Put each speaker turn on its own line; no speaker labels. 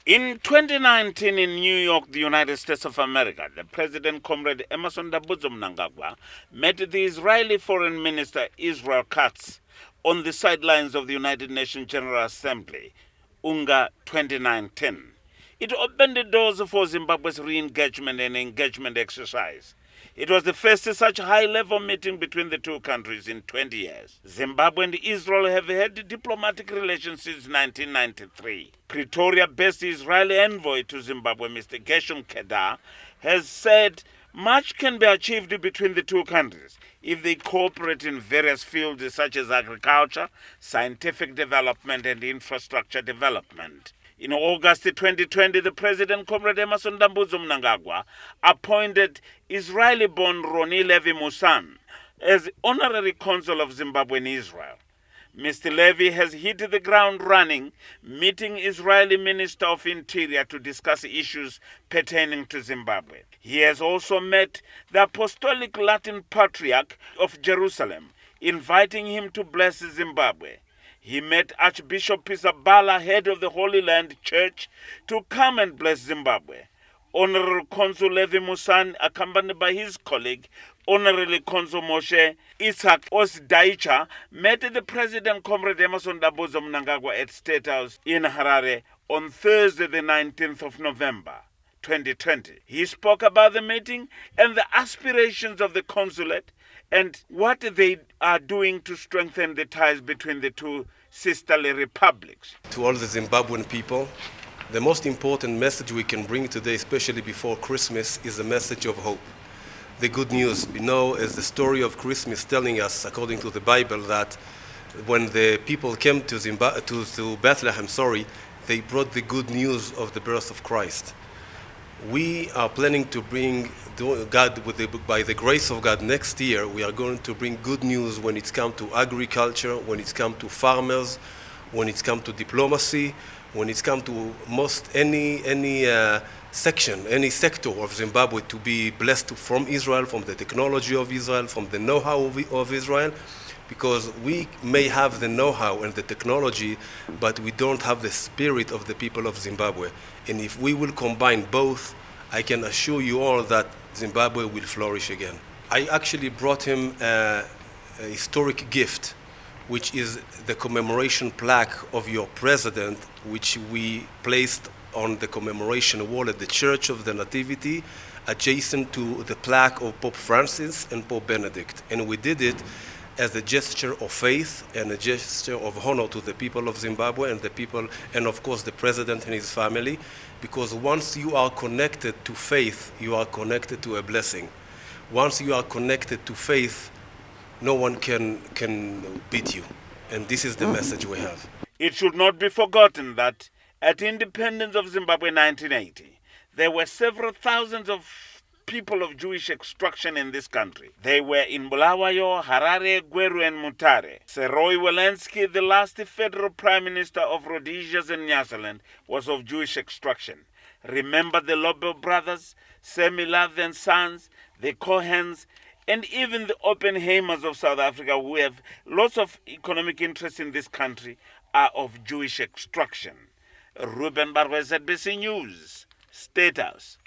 In 2019 in New York, the United States of America, the President Comrade Emmerson Mnangagwa met the Israeli Foreign Minister Israel Katz on the sidelines of the United Nations General Assembly, UNGA 2019. It opened the doors for Zimbabwe's re-engagement and engagement exercise. It was the first such high-level meeting between the two countries in 20 years. Zimbabwe and Israel have had diplomatic relations since 1993. Pretoria-based Israeli envoy to Zimbabwe, Mr. Gershom Kedar, has said much can be achieved between the two countries if they cooperate in various fields such as agriculture, scientific development, and infrastructure development. In August 2020, the President, Comrade Emmerson Mnangagwa, appointed Israeli-born Ronny Jevi Musan as Honorary Consul of Zimbabwe in Israel. Mr. Levy has hit the ground running, meeting Israeli Minister of Interior to discuss issues pertaining to Zimbabwe. He has also met the Apostolic Latin Patriarch of Jerusalem, inviting him to bless Zimbabwe. He met Archbishop Pisabala, head of the Holy Land Church, to come and bless Zimbabwe. Honorary Consul Jevi Musan, accompanied by his colleague, Honorary Consul Moshe Isaac Osdaicha, met the President, Comrade Emmerson Mnangagwa at State House in Harare on Thursday, the 19th of November, 2020. He spoke about the meeting and the aspirations of the consulate and what they are doing to strengthen the ties between the two sisterly republics.
To all the Zimbabwean people, the most important message we can bring today, especially before Christmas, is a message of hope. The good news, as the story of Christmas telling us, according to the Bible, that when the people came to Bethlehem, they brought the good news of the birth of Christ. We are planning to bring God, by the grace of God, next year, we are going to bring good news when it's come to agriculture, when it's come to farmers, when it's come to diplomacy, when it's come to any section, any sector of Zimbabwe to be blessed from Israel, from the technology of Israel, from the know-how of Israel, because we may have the know-how and the technology, but we don't have the spirit of the people of Zimbabwe. And if we will combine both, I can assure you all that Zimbabwe will flourish again. I actually brought him a historic gift, which is the commemoration plaque of your president, which we placed on the commemoration wall at the Church of the Nativity, adjacent to the plaque of Pope Francis and Pope Benedict. And we did it as a gesture of faith and a gesture of honor to the people of Zimbabwe and the people, and of course the president and his family, because once you are connected to faith, you are connected to a blessing. Once you are connected to faith, no one can beat you. And this is the message we have.
It should not be forgotten that at independence of Zimbabwe in 1980, there were several thousands of people of Jewish extraction in this country. They were in Bulawayo, Harare, Gweru, and Mutare. Sir Roy Welensky, the last federal prime minister of Rhodesia's and Nyasaland, was of Jewish extraction. Remember the Lobel brothers, Semilath and Sons, the Cohens, and even the Oppenheimers of South Africa, who have lots of economic interest in this country, are of Jewish extraction. Ruben Barwe, ZBC News, State House.